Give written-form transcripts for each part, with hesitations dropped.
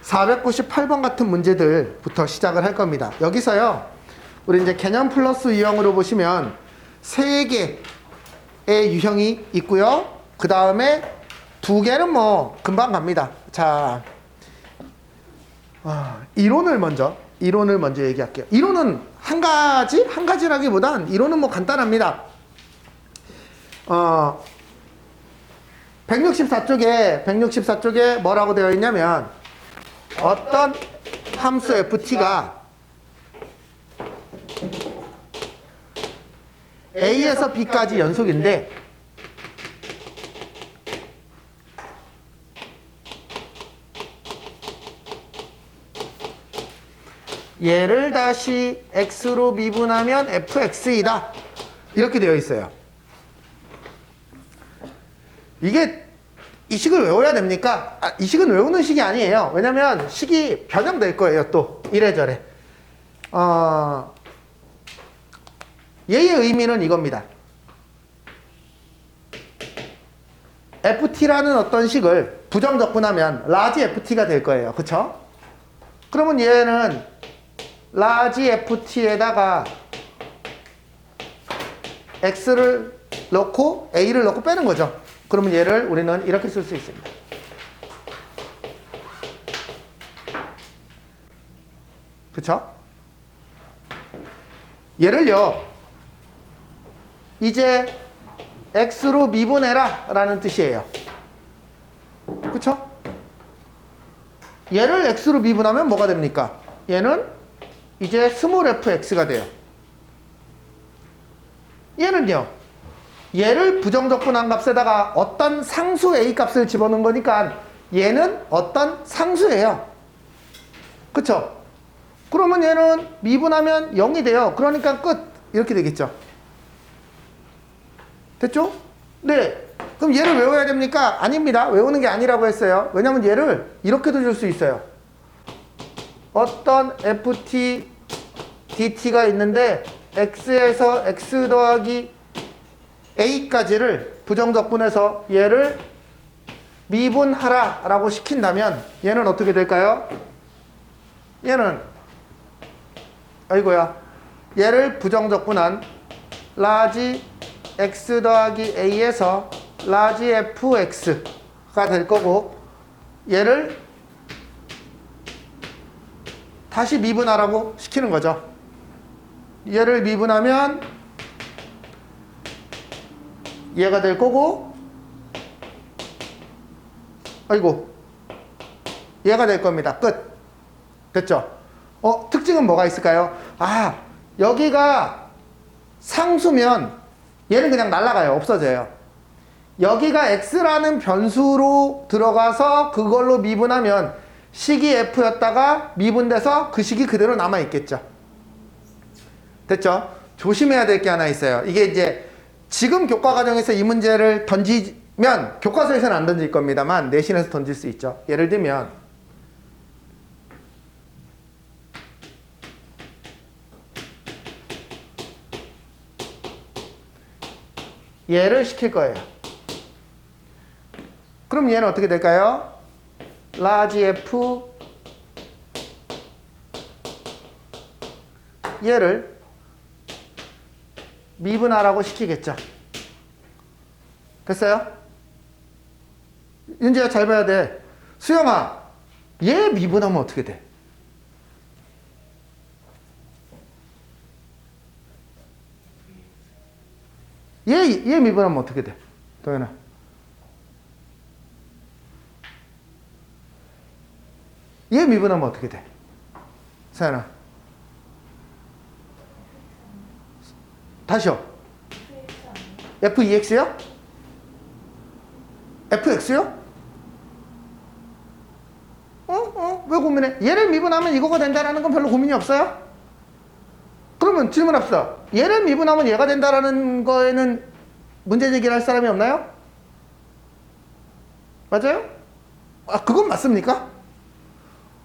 498번 같은 문제들부터 시작을 할 겁니다. 여기서요, 우리 이제 개념 플러스 유형으로 보시면 3개의 유형이 있고요. 그 다음에 2개는 뭐 금방 갑니다. 자, 이론을 먼저 얘기할게요. 이론은 한 가지라기보단 이론은 뭐 간단합니다. 164쪽에 뭐라고 되어 있냐면, 어떤 함수 ft가 a에서 b까지 연속인데 얘를 다시 x로 미분하면 fx이다, 이렇게 되어 있어요. 이게 이 식을 외워야 됩니까? 이 식은 외우는 식이 아니에요. 왜냐면 식이 변형될 거예요. 또 이래저래. 얘의 의미는 이겁니다. ft라는 어떤 식을 부정적분하면 라지 ft가 될 거예요. 그쵸? 그러면 얘는 라지 ft에다가 x를 넣고 a를 넣고 빼는 거죠. 그러면 얘를 우리는 이렇게 쓸 수 있습니다. 그쵸? 얘를요, 이제 x로 미분해라 라는 뜻이에요. 그쵸? 얘를 x로 미분하면 뭐가 됩니까? 얘는 이제 스몰 fx가 돼요. 얘는요, 얘를 부정적분한 값에다가 어떤 상수 a 값을 집어넣은 거니까 얘는 어떤 상수예요. 그쵸? 그러면 얘는 미분하면 0이 돼요. 그러니까 끝, 이렇게 되겠죠. 됐죠? 네. 그럼 얘를 외워야 됩니까? 아닙니다. 외우는 게 아니라고 했어요. 왜냐면 얘를 이렇게도 줄 수 있어요. 어떤 ft dt가 있는데 x에서 x 더하기 a까지를 부정적분해서 얘를 미분하라 라고 시킨다면 얘는 어떻게 될까요? 얘는 얘를 부정적분한 라지 x 더하기 a에서 라지 fx가 될 거고, 얘를 다시 미분하라고 시키는 거죠. 얘를 미분하면 얘가 될 거고, 얘가 될 겁니다. 끝. 됐죠? 특징은 뭐가 있을까요? 여기가 상수면 얘는 그냥 날아가요. 없어져요. 여기가 x라는 변수로 들어가서 그걸로 미분하면 식이 f였다가 미분돼서 그 식이 그대로 남아있겠죠. 됐죠? 조심해야 될 게 하나 있어요. 이게 이제 지금 교과 과정에서 이 문제를 던지면, 교과서에서는 안 던질 겁니다만 내신에서 던질 수 있죠. 예를 들면 얘를 시킬 거예요. 그럼 얘는 어떻게 될까요? 라지 f, 얘를 미분하라고 시키겠죠. 됐어요? 윤지야, 잘 봐야 돼. 수영아, 얘 미분하면 어떻게 돼? 얘 미분하면 어떻게 돼? 도현아. 얘 미분하면 어떻게 돼? 사연아. 다시요. fex요? fx요? 왜 고민해? 얘를 미분하면 이거가 된다라는 건 별로 고민이 없어요? 그러면 질문합시다. 얘를 미분하면 얘가 된다라는 거에는 문제 제기를 할 사람이 없나요? 맞아요? 그건 맞습니까?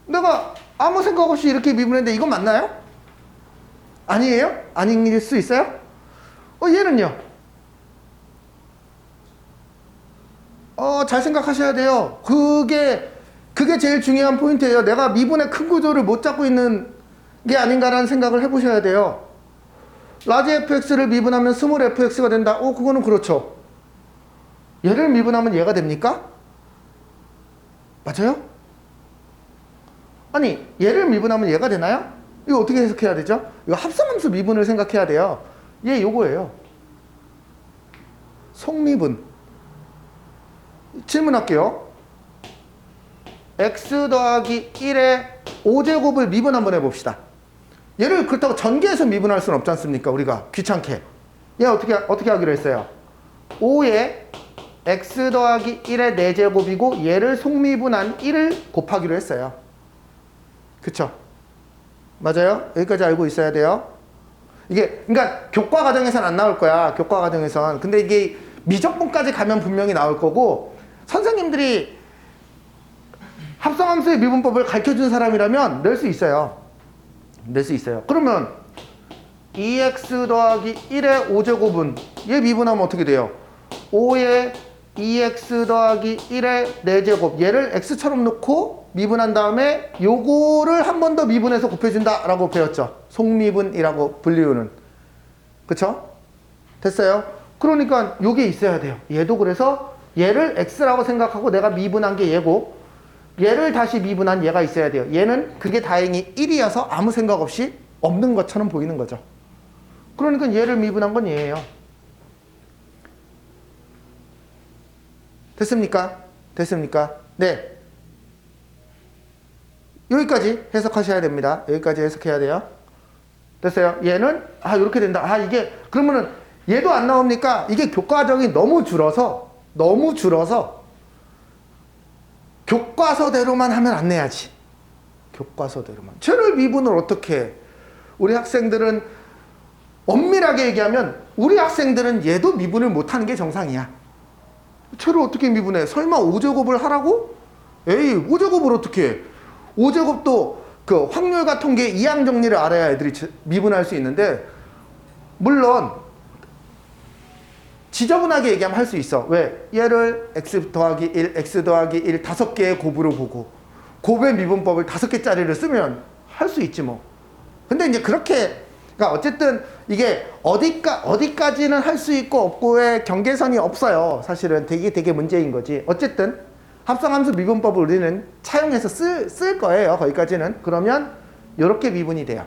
내가 아무 생각 없이 이렇게 미분했는데 이건 맞나요? 아니에요? 아닐 수 있어요? 얘는요? 잘 생각하셔야 돼요. 그게 그게 제일 중요한 포인트예요. 내가 미분의 큰 구조를 못 잡고 있는 게 아닌가라는 생각을 해보셔야 돼요. 라지 fx를 미분하면 스몰 fx가 된다. 그거는 그렇죠. 얘를 미분하면 얘가 됩니까? 맞아요? 아니, 얘를 미분하면 얘가 되나요? 이거 어떻게 해석해야 되죠? 이거 합성함수 미분을 생각해야 돼요. 얘 요거예요. 속미분. 질문할게요. x 더하기 1의 5제곱을 미분 한번 해봅시다. 얘를 그렇다고 전개해서 미분할 수는 없지 않습니까? 우리가 귀찮게. 얘 어떻게 하기로 했어요? 5에 x 더하기 1의 4제곱이고 얘를 속미분한 1을 곱하기로 했어요. 그쵸? 맞아요? 여기까지 알고 있어야 돼요. 이게 그러니까 교과 과정에서는 안 나올 거야. 교과 과정에선. 근데 이게 미적분까지 가면 분명히 나올 거고, 선생님들이 합성함수의 미분법을 가르쳐준 사람이라면 낼 수 있어요. 낼 수 있어요. 그러면 2x 더하기 1의 5제곱은 얘 미분하면 어떻게 돼요? 5에 2x 더하기 1의 4제곱, 얘를 x처럼 놓고 미분한 다음에 요거를 한 번 더 미분해서 곱해준다 라고 배웠죠. 속미분이라고 불리우는. 그쵸? 됐어요? 그러니까 요게 있어야 돼요. 얘도 그래서 얘를 x라고 생각하고 내가 미분한 게 얘고, 얘를 다시 미분한 얘가 있어야 돼요. 얘는 그게 다행히 1이어서 아무 생각 없이 없는 것처럼 보이는 거죠. 그러니까 얘를 미분한 건 얘예요. 됐습니까? 됐습니까? 네. 여기까지 해석하셔야 됩니다. 여기까지 해석해야 돼요. 됐어요? 얘는 이렇게 된다. 이게 그러면은 얘도 안 나옵니까? 이게 교과적이 너무 줄어서 교과서대로만 하면 안 내야지. 교과서대로만. 쟤를 미분을 어떻게 해? 우리 학생들은 엄밀하게 얘기하면 우리 학생들은 얘도 미분을 못하는 게 정상이야. 쟤를 어떻게 미분해? 설마 5제곱을 하라고? 에이, 5제곱을 어떻게 해? 5제곱도 그 확률과 통계 이항 정리를 알아야 애들이 미분할 수 있는데, 물론 지저분하게 얘기하면 할 수 있어. 왜? 얘를 x 더하기 1, x 더하기 1 5개의 곱으로 보고 곱의 미분법을 5개짜리를 쓰면 할 수 있지 뭐. 근데 이제 그렇게, 그러니까 어쨌든 이게 어디까지는 할 수 있고 없고의 경계선이 없어요. 사실은 되게 문제인 거지. 어쨌든 합성함수 미분법을 우리는 차용해서 쓸 거예요. 거기까지는. 그러면 이렇게 미분이 돼요.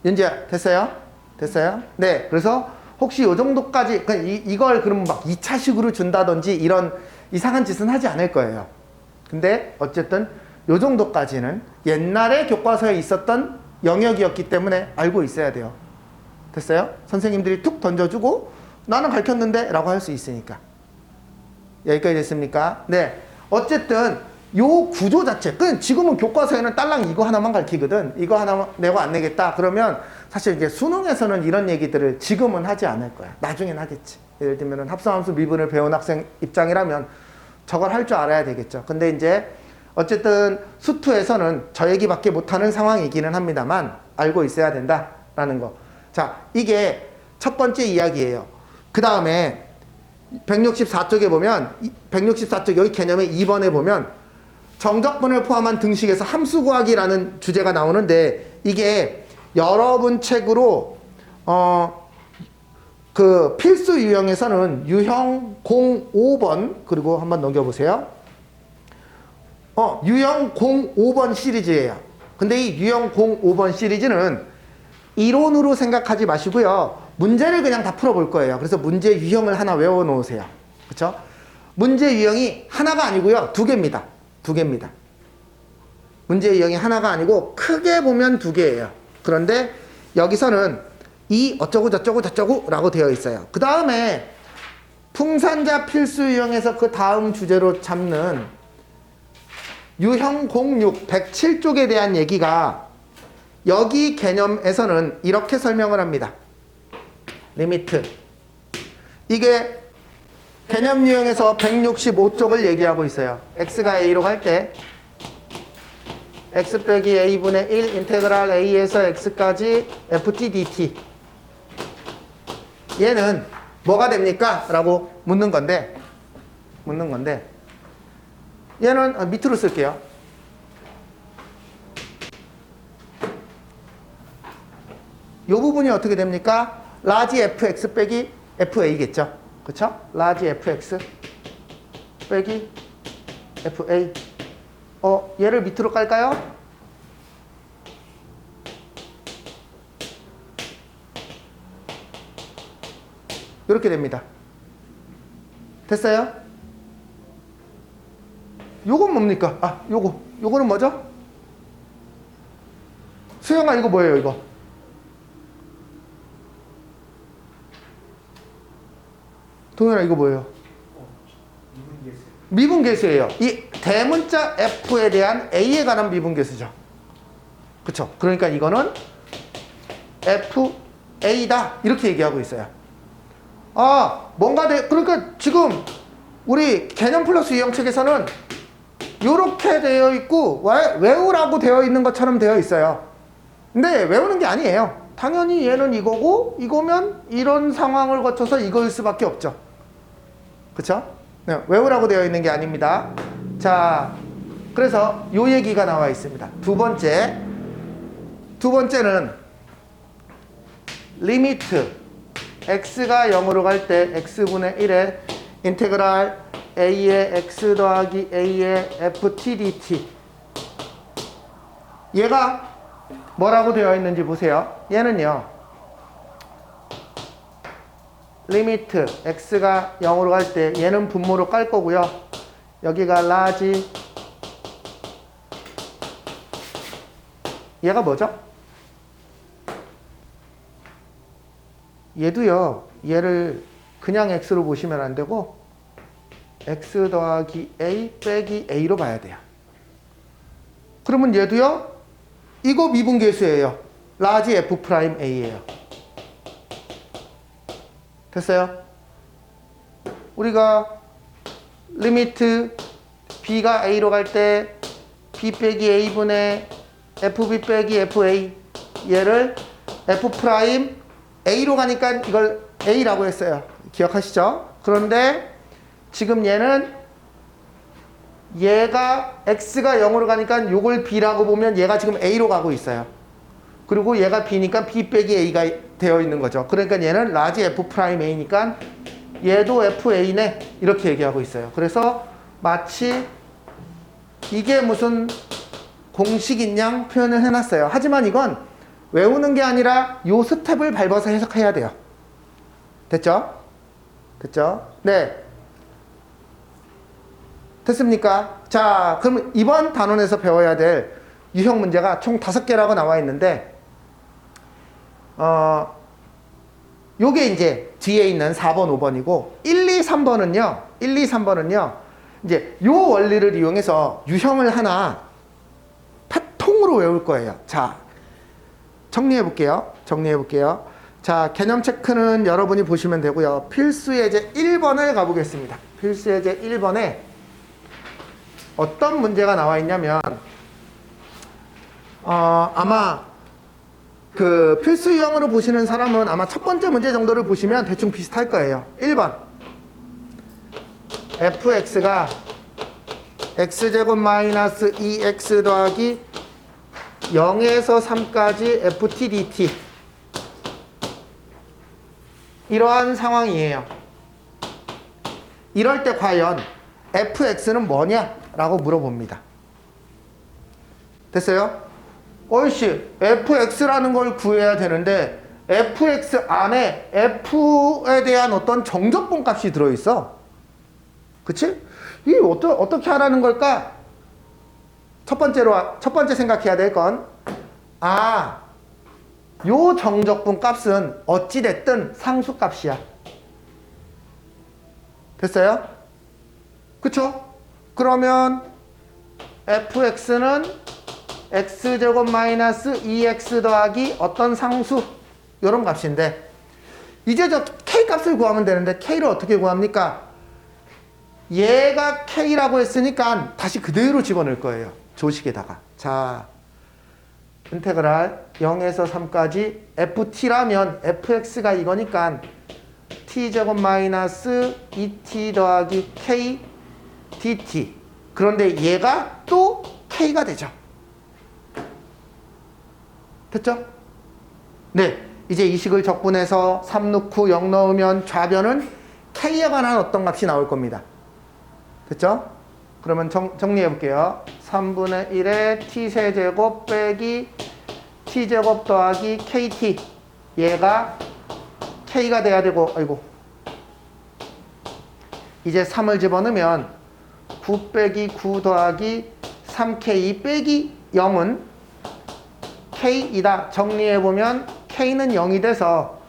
윤지야, 됐어요? 됐어요? 네. 그래서 혹시 요 정도까지, 이걸 그러면 막 2차식으로 준다든지 이런 이상한 짓은 하지 않을 거예요. 근데 어쨌든 요 정도까지는 옛날에 교과서에 있었던 영역이었기 때문에 알고 있어야 돼요. 됐어요? 선생님들이 툭 던져주고 나는 가르쳤는데 라고 할 수 있으니까. 여기까지 됐습니까? 네. 어쨌든 요 구조 자체, 지금은 교과서에는 딸랑 이거 하나만 가르치거든. 이거 하나 내고 안 내겠다. 그러면 사실 이제 수능에서는 이런 얘기들을 지금은 하지 않을 거야. 나중엔 하겠지. 예를 들면 합성함수 미분을 배운 학생 입장이라면 저걸 할 줄 알아야 되겠죠. 근데 이제 어쨌든 수투에서는 저 얘기밖에 못하는 상황이기는 합니다만 알고 있어야 된다라는 거. 자, 이게 첫 번째 이야기예요. 그 다음에 164쪽에 보면 164쪽 여기 개념의 2번에 보면 정적분을 포함한 등식에서 함수 구하기라는 주제가 나오는데, 이게 여러분 책으로 그 필수 유형에서는 유형 05번, 그리고 한번 넘겨보세요. 유형 05번 시리즈예요. 근데 이 유형 05번 시리즈는 이론으로 생각하지 마시고요. 문제를 그냥 다 풀어볼 거예요. 그래서 문제 유형을 하나 외워 놓으세요. 그쵸? 문제 유형이 하나가 아니고요. 2개입니다. 2개입니다. 문제 유형이 하나가 아니고 크게 보면 2개예요. 그런데 여기서는 이 어쩌고 저쩌고 저쩌고 라고 되어 있어요. 그 다음에 풍산자 필수 유형에서 그 다음 주제로 잡는 유형 06, 107쪽에 대한 얘기가 여기 개념에서는 이렇게 설명을 합니다. 리미트. 이게 개념 유형에서 165쪽을 얘기하고 있어요. x가 a로 갈 때 x 빼기 a분의 1 인테그랄 a에서 x까지 ft dt. 얘는 뭐가 됩니까? 라고 묻는 건데 얘는 밑으로 쓸게요. 이 부분이 어떻게 됩니까? 라지 fx 빼기 fa겠죠. 그쵸? 라지 fx 빼기 fa. 얘를 밑으로 깔까요? 이렇게 됩니다. 됐어요? 요건 뭡니까? 요거는 뭐죠? 수영아, 이거 뭐예요, 이거? 동현아, 이거 뭐예요? 미분계수예요. 이 대문자 F에 대한 A에 관한 미분계수죠. 그쵸? 그러니까 이거는 FA다. 이렇게 얘기하고 있어요. 그러니까 지금 우리 개념 플러스 유형 책에서는 이렇게 되어 있고 외우라고 되어 있는 것처럼 되어 있어요. 근데 외우는 게 아니에요. 당연히 얘는 이거고 이거면 이런 상황을 거쳐서 이거일 수밖에 없죠. 그쵸? 네, 외우라고 되어 있는 게 아닙니다. 자, 그래서 요 얘기가 나와 있습니다. 두 번째는 리미트 x가 0으로 갈 때 x분의 1에 인테그랄 a의 x 더하기 a의 ft dt. 얘가 뭐라고 되어 있는지 보세요. 얘는요, 리미트 x가 0으로 갈 때 얘는 분모로 깔 거고요. 여기가 라지, 얘가 뭐죠? 얘도요, 얘를 그냥 x로 보시면 안 되고 x 더하기 a 빼기 a로 봐야 돼요. 그러면 얘도요, 이거 미분계수예요. 라지 f 프라임 a예요. 됐어요? 우리가 리미트 b가 a로 갈 때 b 빼기 a분의 fb 빼기 fa, 얘를 f 프라임 a로 가니까 이걸 a라고 했어요. 기억하시죠? 그런데 지금 얘가 x가 0으로 가니까 요걸 b라고 보면 얘가 지금 a로 가고 있어요. 그리고 얘가 b니까 b 빼기 a가 되어 있는 거죠. 그러니까 얘는 라지 f 프라임 a니까 얘도 fa네, 이렇게 얘기하고 있어요. 그래서 마치 이게 무슨 공식인 양 표현을 해놨어요. 하지만 이건 외우는 게 아니라 요 스텝을 밟아서 해석해야 돼요. 됐죠? 됐죠? 네. 됐습니까? 자, 그럼 이번 단원에서 배워야 될 유형 문제가 총 5개라고 나와 있는데, 요게 이제 뒤에 있는 4번, 5번이고, 1, 2, 3번은요, 이제 요 원리를 이용해서 유형을 하나 통으로 외울 거예요. 자, 정리해 볼게요. 자, 개념 체크는 여러분이 보시면 되고요. 필수 예제 1번을 가보겠습니다. 필수 예제 1번에 어떤 문제가 나와 있냐면, 아마 그 필수 유형으로 보시는 사람은 아마 첫 번째 문제 정도를 보시면 대충 비슷할 거예요. 1번. fx가 x제곱 마이너스 2x 더하기 0에서 3까지 ft dt. 이러한 상황이에요. 이럴 때 과연 fx는 뭐냐? 라고 물어봅니다. 됐어요? 어이씨, fx라는 걸 구해야 되는데 fx 안에 f에 대한 어떤 정적분 값이 들어있어. 그치? 이게 어떻게 하라는 걸까? 첫 번째 생각해야 될 건, 요 정적분 값은 어찌됐든 상수값이야. 됐어요? 그쵸? 그러면 fx는 x제곱 마이너스 2x 더하기 어떤 상수, 요런 값인데, 이제 저 k 값을 구하면 되는데 k를 어떻게 구합니까? 얘가 k라고 했으니까 다시 그대로 집어넣을 거예요. 조식에다가. 자, 인테그랄 0에서 3까지 ft라면 fx가 이거니까 t제곱 마이너스 2t 더하기 k dt. 그런데 얘가 또 K가 되죠. 됐죠? 네. 이제 이 식을 적분해서 3 넣고 0 넣으면 좌변은 K에 관한 어떤 값이 나올 겁니다. 됐죠? 그러면 정리해 볼게요. 3분의 1의 t세제곱 빼기 t제곱 더하기 kt. 얘가 K가 돼야 되고, 아이고. 이제 3을 집어넣으면 9 빼기 9 더하기 3k 빼기 0은 K이다. 정리해보면 K는 0이 돼서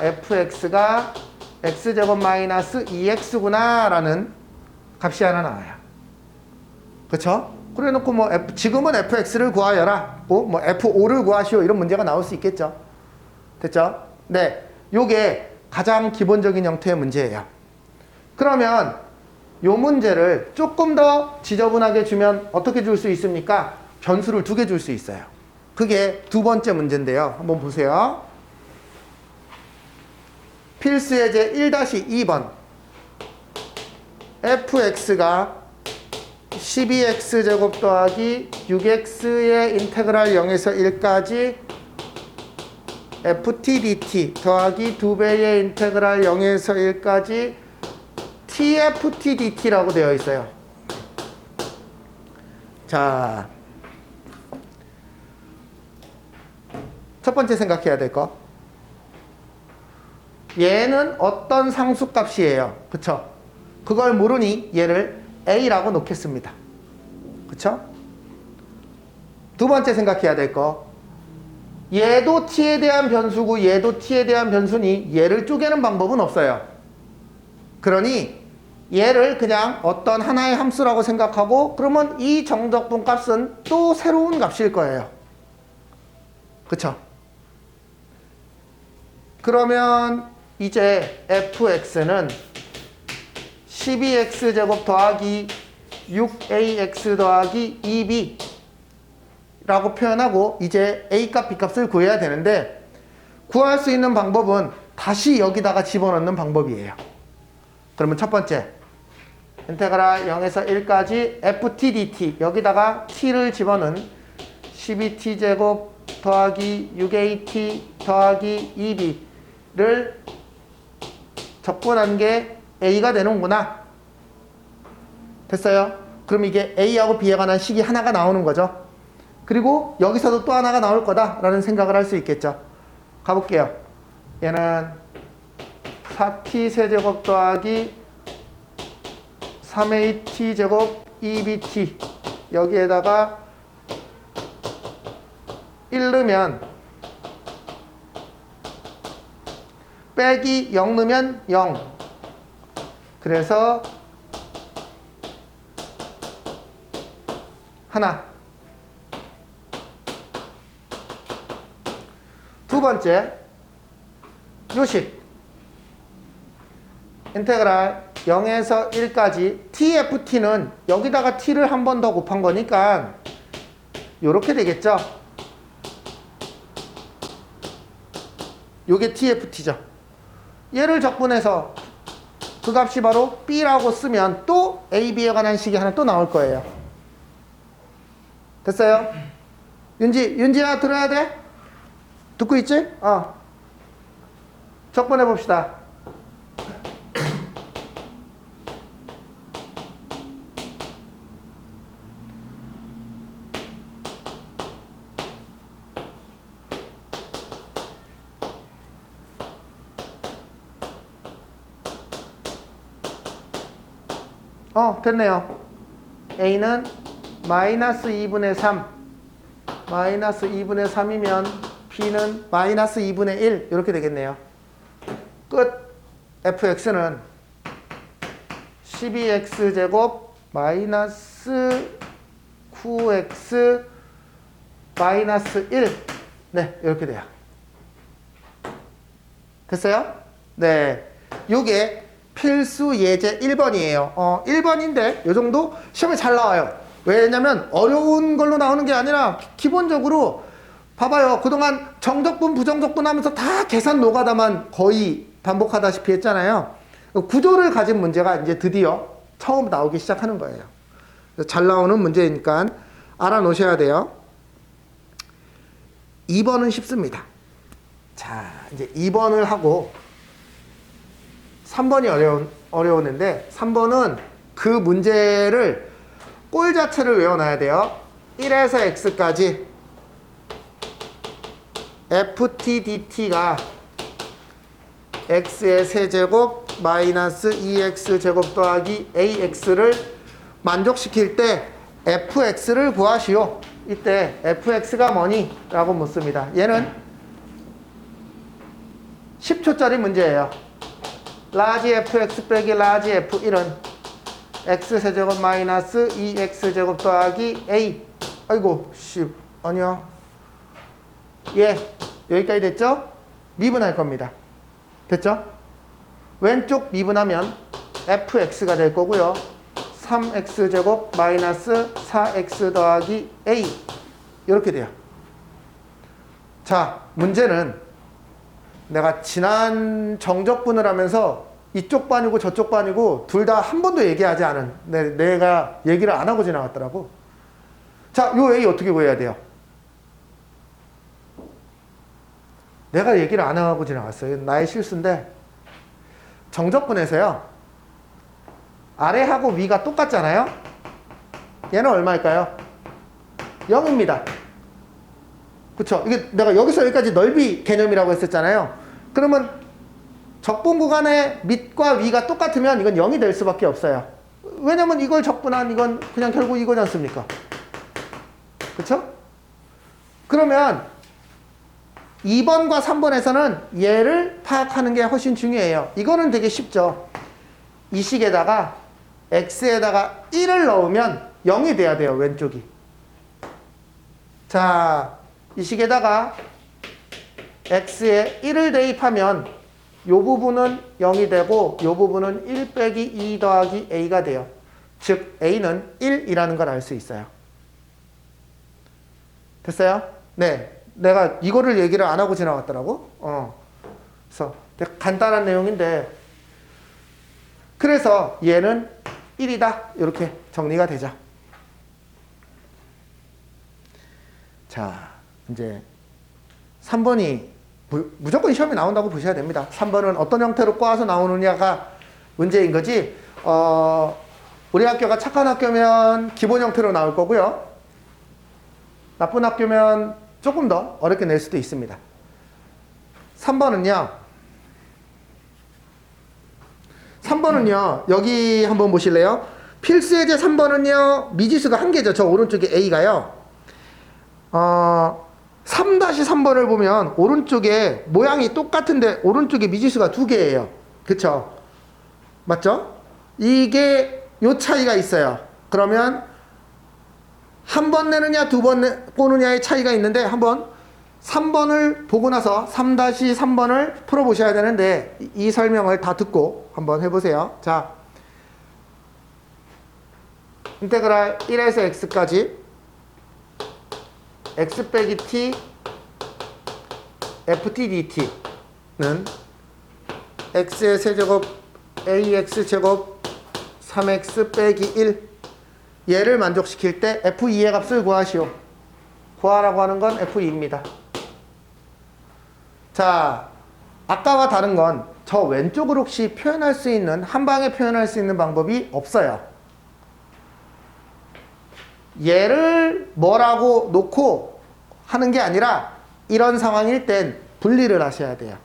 fx가 x제곱 마이너스 2x구나 라는 값이 하나 나와요. 그쵸? 그래 놓고 뭐 지금은 fx를 구하여라, 뭐 f5를 구하시오, 이런 문제가 나올 수 있겠죠. 됐죠? 네, 요게 가장 기본적인 형태의 문제예요. 그러면 요 문제를 조금 더 지저분하게 주면 어떻게 줄 수 있습니까? 변수를 2개 줄 수 있어요. 그게 두 번째 문제인데요. 한번 보세요. 필수 예제 1-2번. fx가 12x제곱 더하기 6x의 인테그랄 0에서 1까지 ft dt 더하기 2배의 인테그랄 0에서 1까지 tft dt라고 되어 있어요. 자, 첫 번째 생각해야 될 거. 얘는 어떤 상수값이에요. 그쵸? 그걸 모르니 얘를 A라고 놓겠습니다. 그쵸? 두 번째 생각해야 될 거. 얘도 T에 대한 변수고 얘도 T에 대한 변수니 얘를 쪼개는 방법은 없어요. 그러니 얘를 그냥 어떤 하나의 함수라고 생각하고, 그러면 이 정적분 값은 또 새로운 값일 거예요. 그쵸? 그러면 이제 fx는 12x제곱 더하기 6ax 더하기 2b 라고 표현하고 이제 a값 b값을 구해야 되는데, 구할 수 있는 방법은 다시 여기다가 집어넣는 방법이에요. 그러면 첫 번째 인테그랄 0에서 1까지 ft dt, 여기다가 t를 집어넣은 12t제곱 더하기 6at 더하기 2b를 적분한 게 a가 되는구나. 됐어요? 그럼 이게 a하고 b에 관한 식이 하나가 나오는 거죠. 그리고 여기서도 또 하나가 나올 거다라는 생각을 할 수 있겠죠. 가볼게요. 얘는 4t 세제곱 더하기 3at 제곱 2bt, 여기에다가 1 넣으면 빼기 0 넣으면 0. 그래서 하나. 두 번째 요식 인테그랄 0에서 1까지 tft는 여기다가 t를 한 번 더 곱한 거니까 요렇게 되겠죠. 요게 tft죠. 얘를 적분해서 그 값이 바로 b라고 쓰면 또 a, b에 관한 식이 하나 또 나올 거예요. 됐어요? 윤지야 들어야 돼? 듣고 있지? 적분해 봅시다. 됐네요. a는 마이너스 2분의 3, 마이너스 2분의 3이면 b는 마이너스 2분의 1 이렇게 되겠네요. 끝. fx는 12x제곱 마이너스 9x 마이너스 1. 네, 이렇게 돼요. 됐어요? 네. 요게 필수 예제 1번이에요. 1번인데 요 정도 시험에 잘 나와요. 왜냐면 어려운 걸로 나오는 게 아니라 기본적으로 봐봐요. 그동안 정적분, 부정적분 하면서 다 계산 노가다만 거의 반복하다시피 했잖아요. 구조를 가진 문제가 이제 드디어 처음 나오기 시작하는 거예요. 잘 나오는 문제니까 알아놓으셔야 돼요. 2번은 쉽습니다. 자, 이제 2번을 하고 3번이 어려웠는데 3번은 그 문제를 꼴 자체를 외워놔야 돼요. 1에서 x까지 ft dt가 x의 세제곱 마이너스 2x 제곱 더하기 ax를 만족시킬 때 fx를 구하시오. 이때 fx가 뭐니? 라고 묻습니다. 얘는 10초짜리 문제예요. 라지 fx 빼기 라지 f1은 x 세제곱 마이너스 2x 제곱 더하기 a. 아이고 아니야. 예, 여기까지 됐죠? 미분할 겁니다. 됐죠? 왼쪽 미분하면 fx가 될 거고요. 3x 제곱 마이너스 4x 더하기 a 이렇게 돼요. 자, 문제는 내가 지난 정적분을 하면서 이쪽 반이고 저쪽 반이고 둘 다 한 번도 얘기하지 않은 내가 얘기를 안 하고 지나갔더라고. 자, 요 a 어떻게 구해야 돼요? 내가 얘기를 안 하고 지나갔어요. 나의 실수인데 정적분에서요. 아래하고 위가 똑같잖아요. 얘는 얼마일까요? 0입니다. 그쵸? 이게 내가 여기서 여기까지 넓이 개념이라고 했었잖아요. 그러면 적분 구간의 밑과 위가 똑같으면 이건 0이 될 수밖에 없어요. 왜냐면 이걸 적분한 이건 그냥 결국 이거지 않습니까? 그쵸? 그러면 2번과 3번에서는 얘를 파악하는 게 훨씬 중요해요. 이거는 되게 쉽죠. 이 식에다가 x에다가 1을 넣으면 0이 돼야 돼요. 왼쪽이. 자, 이 식에다가 x에 1을 대입하면 이 부분은 0이 되고 이 부분은 1 빼기 2 더하기 a가 돼요. 즉 a는 1이라는 걸 알 수 있어요. 됐어요? 네. 내가 이거를 얘기를 안 하고 지나갔더라고. 그래서 되게 간단한 내용인데 그래서 얘는 1이다. 이렇게 정리가 되죠. 자, 이제 3번이 무조건 시험에 나온다고 보셔야 됩니다. 3번은 어떤 형태로 꼬아서 나오느냐가 문제인 거지. 우리 학교가 착한 학교면 기본 형태로 나올 거고요. 나쁜 학교면 조금 더 어렵게 낼 수도 있습니다. 3번은요. 여기 한번 보실래요? 필수 예제 3번은요. 미지수가 한 개죠. 저 오른쪽에 A가요. 3-3번을 보면 오른쪽에 모양이 똑같은데 오른쪽에 미지수가 2개예요. 그쵸? 맞죠? 이게 요 차이가 있어요. 그러면 한 번 내느냐 두 번 보느냐의 차이가 있는데 한번 3번을 보고 나서 3-3번을 풀어보셔야 되는데 이 설명을 다 듣고 한번 해보세요. 자, 인테그랄 1에서 x까지 x 빼기 t ft dt는 x의 세제곱 ax 제곱 3x 빼기 1 얘를 만족시킬 때 f2의 값을 구하시오. 구하라고 하는 건 f2입니다. 자, 아까와 다른 건 저 왼쪽으로 혹시 표현할 수 있는 한 방에 표현할 수 있는 방법이 없어요. 얘를 뭐라고 놓고 하는 게 아니라 이런 상황일 땐 분리를 하셔야 돼요.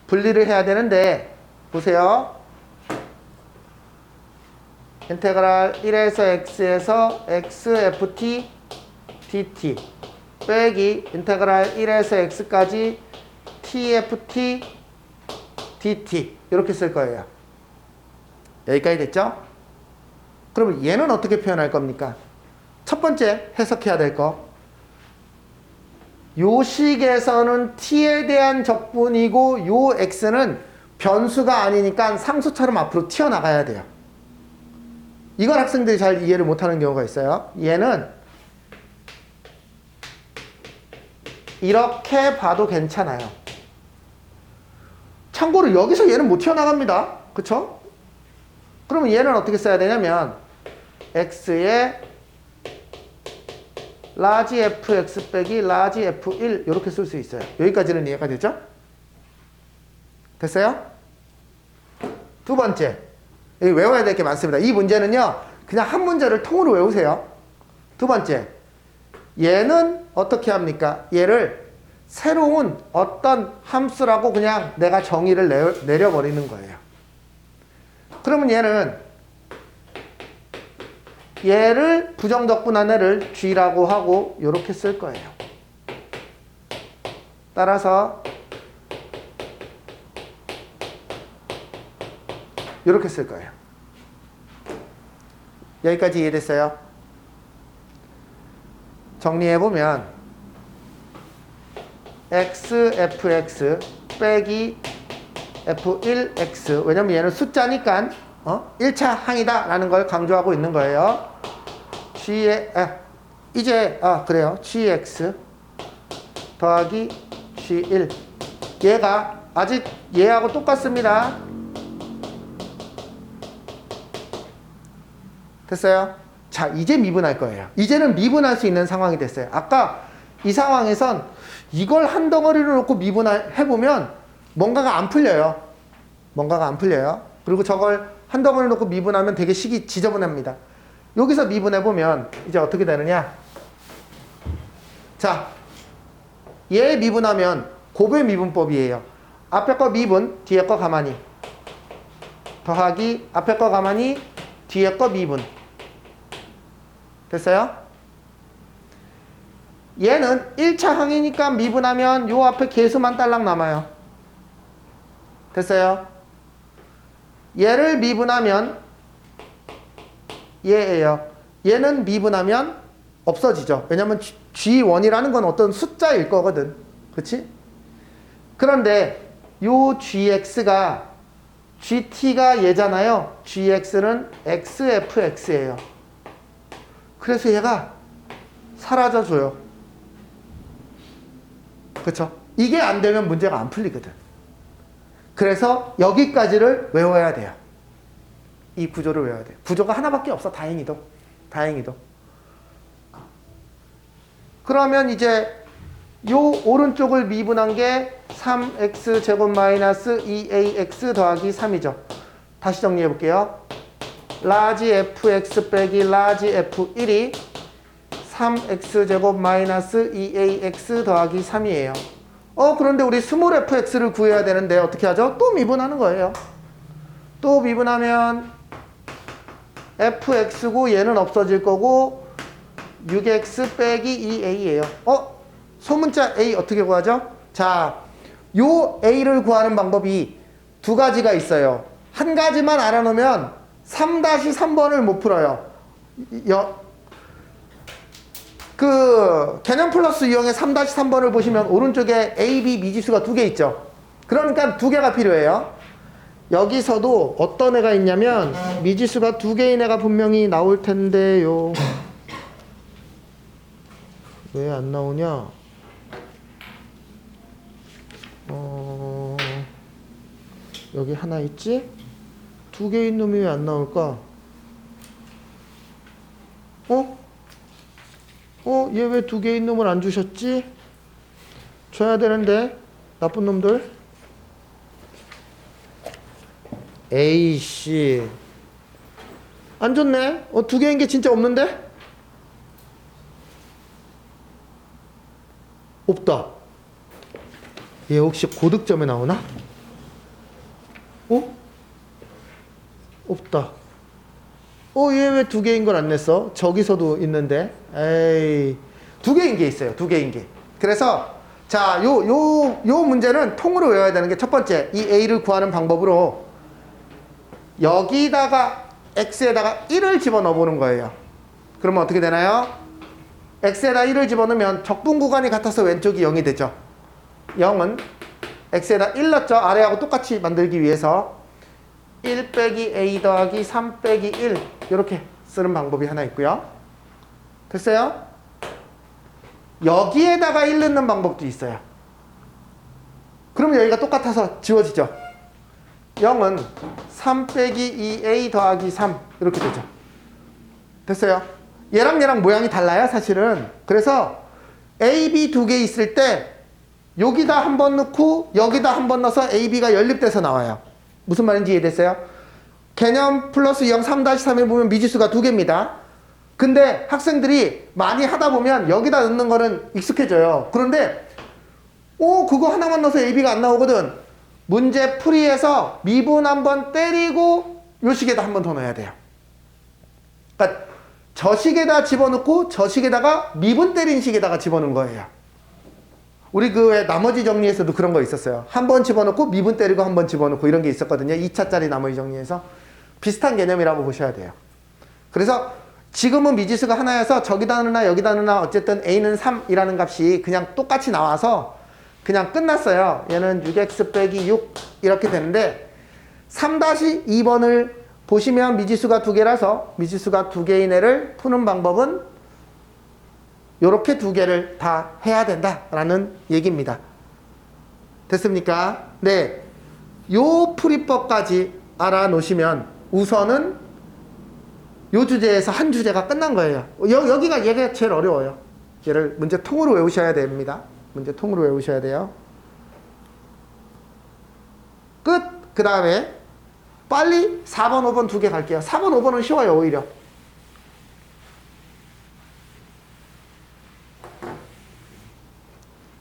분리를 해야 되는데 보세요. 인테그랄 1에서 x에서 x ft dt 빼기 인테그랄 1에서 x까지 t ft dt 이렇게 쓸 거예요. 여기까지 됐죠? 그러면 얘는 어떻게 표현할 겁니까? 첫 번째 해석해야 될 거. 요 식에서는 t에 대한 적분이고 요 x는 변수가 아니니까 상수처럼 앞으로 튀어나가야 돼요. 이걸 학생들이 잘 이해를 못하는 경우가 있어요. 얘는 이렇게 봐도 괜찮아요. 참고로 여기서 얘는 못 튀어나갑니다. 그쵸? 그러면 얘는 어떻게 써야 되냐면 x에 라지 fx 빼기 라지 f1 이렇게 쓸 수 있어요. 여기까지는 이해가 되죠? 됐어요? 두 번째, 여기 외워야 될 게 많습니다. 이 문제는요, 그냥 한 문제를 통으로 외우세요. 두 번째, 얘는 어떻게 합니까? 얘를 새로운 어떤 함수라고 그냥 내가 정의를 내려버리는 거예요. 그러면 얘를 부정적분한 g라고 하고 이렇게 쓸 거예요. 따라서 이렇게 쓸 거예요. 여기까지 이해됐어요? 정리해보면 x, fx 빼기 f1x, 왜냐면 얘는 숫자니까 1차 항이다 라는 걸 강조하고 있는 거예요. 그래요. gx 더하기 g1, 얘가 아직 얘하고 똑같습니다. 됐어요? 자, 이제 미분할 거예요. 이제는 미분할 수 있는 상황이 됐어요. 아까 이 상황에선 이걸 한 덩어리로 놓고 미분해보면 뭔가가 안 풀려요. 뭔가가 안 풀려요. 그리고 저걸 한 덩어리로 놓고 미분하면 되게 식이 지저분합니다. 여기서 미분해보면 이제 어떻게 되느냐. 자, 얘 미분하면 곱의 미분법이에요. 앞에 거 미분, 뒤에 거 가만히. 더하기 앞에 거 가만히, 뒤에 거 미분. 됐어요? 얘는 1차 항이니까 미분하면 요 앞에 계수만 딸랑 남아요. 됐어요? 얘를 미분하면 얘예요. 얘는 미분하면 없어지죠. 왜냐면 G1이라는 건 어떤 숫자일 거거든. 그치? 그런데 요 GX가 GT가 얘잖아요. GX는 XFX예요. 그래서 얘가 사라져줘요. 그쵸? 이게 안 되면 문제가 안 풀리거든. 그래서 여기까지를 외워야 돼요. 이 구조를 외워야 돼요. 구조가 하나밖에 없어. 다행히도. 그러면 이제 요 오른쪽을 미분한 게 3x제곱 마이너스 2ax 더하기 3이죠. 다시 정리해 볼게요. 라지 fx 빼기 라지 f1이 3x제곱 마이너스 2ax 더하기 3이에요. 그런데 우리 스몰 fx를 구해야 되는데 어떻게 하죠? 또 미분하는 거예요. 또 미분하면 fx고 얘는 없어질 거고 6x 빼기 2a예요. 소문자 a 어떻게 구하죠? 자, 요 a를 구하는 방법이 두 가지가 있어요. 한 가지만 알아놓으면 3-3번을 못 풀어요. 그 개념 플러스 유형의 3-3번을 보시면 오른쪽에 a, b 미지수가 두 개 있죠. 그러니까 두 개가 필요해요. 여기서도 어떤 애가 있냐면 미지수가 두 개인 애가 분명히 나올 텐데요. 왜 안 나오냐? 여기 하나 있지? 두 개인 놈이 왜 안 나올까? 얘 왜 두 개인 놈을 안 주셨지? 줘야 되는데, 나쁜 놈들. 에이씨. 안 줬네? 두 개인 게 진짜 없는데? 없다. 얘 혹시 고득점에 나오나? 없다. 얘 왜 두 개인 걸 안 냈어? 저기서도 있는데. 에이. 두 개인 게 있어요. 두 개인 게. 그래서, 자, 요 문제는 통으로 외워야 되는 게 첫 번째. 이 A를 구하는 방법으로 여기다가 X에다가 1을 집어넣어 보는 거예요. 그러면 어떻게 되나요? X에다 1을 집어넣으면 적분 구간이 같아서 왼쪽이 0이 되죠. 0은 X에다 1 넣었죠. 아래하고 똑같이 만들기 위해서 1 빼기 A 더하기 3 빼기 1 이렇게 쓰는 방법이 하나 있고요. 됐어요? 여기에다가 1 넣는 방법도 있어요. 그러면 여기가 똑같아서 지워지죠. 0은 3 빼기 2A 더하기 3 이렇게 되죠. 됐어요? 얘랑 모양이 달라요, 사실은. 그래서 A, B 두 개 있을 때 여기다 한 번 넣고 여기다 한 번 넣어서 A, B가 연립돼서 나와요. 무슨 말인지 이해됐어요? 개념 플러스 0 3-3에 보면 미지수가 두 개입니다. 근데 학생들이 많이 하다 보면 여기다 넣는 거는 익숙해져요. 그런데 그거 하나만 넣어서 A, B가 안 나오거든. 문제 풀이해서 미분 한번 때리고 요 식에다 한 번 더 넣어야 돼요. 그러니까 저 식에다 집어넣고 저 식에다가 미분 때린 식에다가 집어넣은 거예요. 우리 그 왜 나머지 정리에서도 그런 거 있었어요. 한 번 집어넣고 미분 때리고 한 번 집어넣고 이런 게 있었거든요. 2차짜리 나머지 정리에서. 비슷한 개념이라고 보셔야 돼요. 그래서 지금은 미지수가 하나여서 저기다 넣으나 여기다 넣으나 어쨌든 A는 3이라는 값이 그냥 똑같이 나와서 그냥 끝났어요. 얘는 6x 빼기 6 이렇게 되는데 3-2번을 보시면 미지수가 두 개라서 미지수가 두 개인 애를 푸는 방법은 요렇게 두 개를 다 해야 된다라는 얘기입니다. 됐습니까? 네. 요 풀이법까지 알아놓으시면 우선은 요 주제에서 한 주제가 끝난 거예요. 여기가 얘가 제일 어려워요. 얘를 문제통으로 외우셔야 됩니다. 문제통으로 외우셔야 돼요. 끝! 그 다음에 빨리 4번, 5번 두 개 갈게요. 4번, 5번은 쉬워요, 오히려.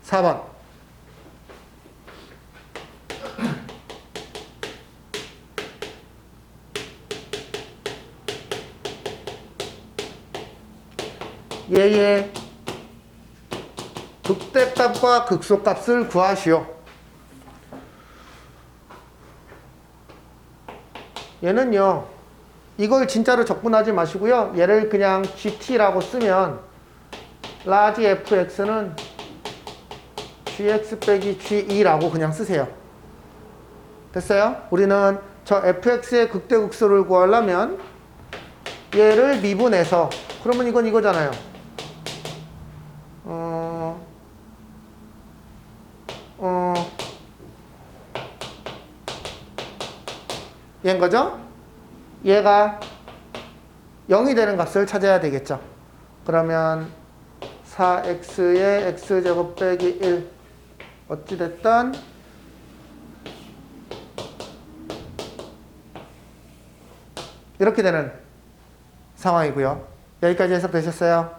(4번) 얘의 극대값과 극소값을 구하시오. 얘는요, 이걸 진짜로 적분하지 마시고요. 얘를 그냥 GT라고 쓰면 라지 fx는 gx 빼기 g2라고 그냥 쓰세요. 됐어요? 우리는 저 fx의 극대극소를 구하려면 얘를 미분해서, 그러면 이건 이거잖아요. 얘인 거죠? 얘가 0이 되는 값을 찾아야 되겠죠. 그러면 4x의 x제곱 빼기 1 어찌됐든 이렇게 되는 상황이고요. 여기까지 해석되셨어요?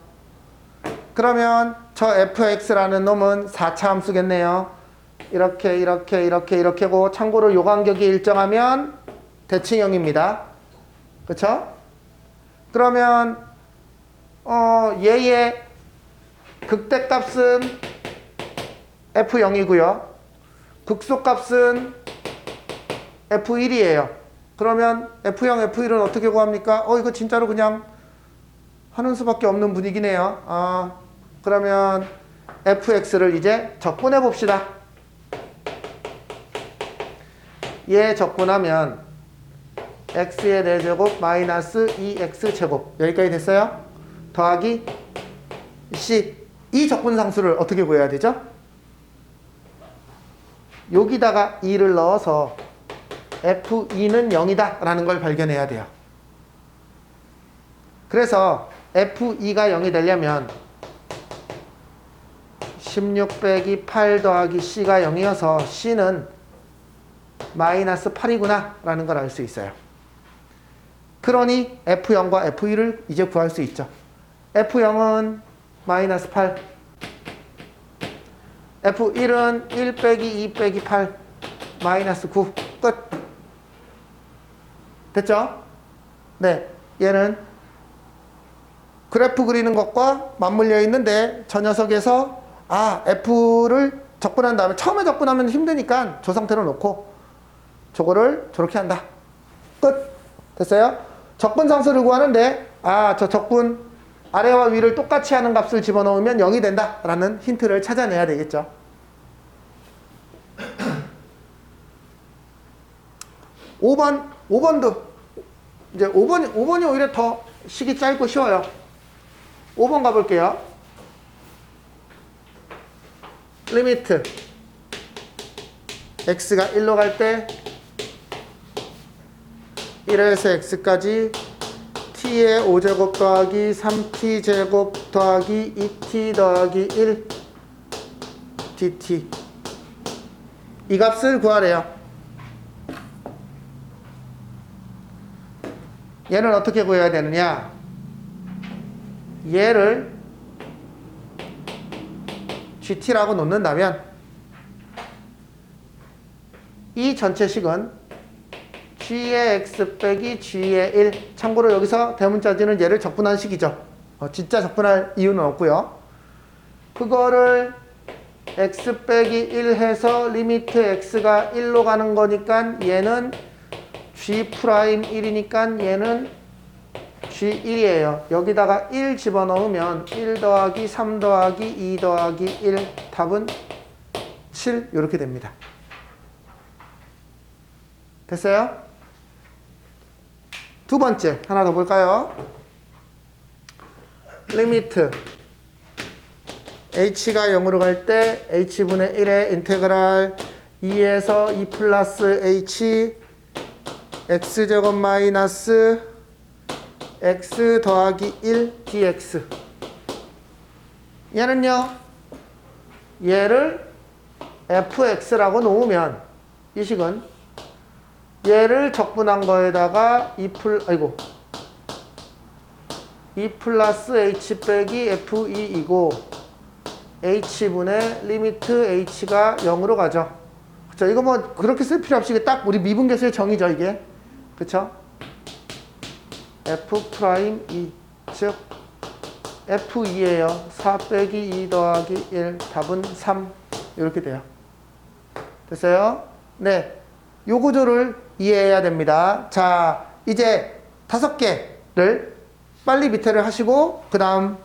그러면 저 fx라는 놈은 4차 함수겠네요. 이렇게고 참고로 요 간격이 일정하면 대칭형입니다. 그쵸? 그러면 얘의 극대값은 f0이고요. 극소값은 f1이에요. 그러면 f0, f1은 어떻게 구합니까? 이거 진짜로 그냥 하는 수밖에 없는 분위기네요. 그러면 fx를 이제 적분해 봅시다. 얘 적분하면 x의 4제곱 마이너스 2x제곱 여기까지 됐어요? 더하기 c. 이 적분상수를 어떻게 구해야 되죠? 여기다가 2를 넣어서 f2는 0이다 라는 걸 발견해야 돼요. 그래서 f2가 0이 되려면 16 빼기 8 더하기 c가 0이어서 c는 마이너스 8이구나 라는 걸 알 수 있어요. 그러니 f0과 f1을 이제 구할 수 있죠. f0은 마이너스 8, f1은 1 빼기 2 빼기 8 마이너스 9. 끝. 됐죠? 네, 얘는 그래프 그리는 것과 맞물려 있는데 저 녀석에서 f를 적분한 다음에 처음에 적분하면 힘드니까 저 상태로 놓고 저거를 저렇게 한다. 끝. 됐어요? 적분상수를 구하는데 저 적분 아래와 위를 똑같이 하는 값을 집어넣으면 0이 된다 라는 힌트를 찾아내야 되겠죠. 5번도 이제 5번이 오히려 더 식이 짧고 쉬워요. 5번 가볼게요. 리미트 x가 1로 갈 때 1에서 x까지 t t의 5제곱 더하기 3t 제곱 더하기 2t 더하기 1 dt 이 값을 구하래요. 얘는 어떻게 구해야 되느냐? 얘를 gt라고 놓는다면 이 전체식은 g의 x 빼기 g의 1. 참고로 여기서 대문자지는 얘를 적분한 식이죠. 진짜 적분할 이유는 없고요. 그거를 x 빼기 1 해서 리미트 x가 1로 가는 거니까 얘는 g 프라임 1이니까 얘는 g1이에요. 여기다가 1 집어넣으면 1 더하기 3 더하기 2 더하기 1 답은 7 이렇게 됩니다. 됐어요? 두 번째 하나 더 볼까요? 리미트 h가 0으로 갈 때 h분의 1의 인테그랄 2에서 2 플러스 h x제곱 마이너스 x 더하기 1 dx 얘는요 얘를 fx라고 놓으면 이 식은 얘를 적분한 거에다가 2 플러스 h 빼기 f2이고 h분의 리미트 h가 0으로 가죠. 그쵸? 이거 뭐 그렇게 쓸 필요 없이 딱 우리 미분계수의 정의죠 이게. 그쵸? f 프라임 2 즉 f2예요. 4 빼기 2 더하기 1 답은 3 이렇게 돼요. 됐어요? 네. 요 구조를 이해해야 됩니다. 자, 이제 5개를 빨리 밑에를 하시고 그 다음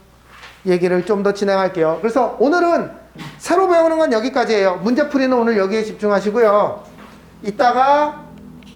얘기를 좀 더 진행할게요. 그래서 오늘은 새로 배우는 건 여기까지예요. 문제풀이는 오늘 여기에 집중하시고요. 이따가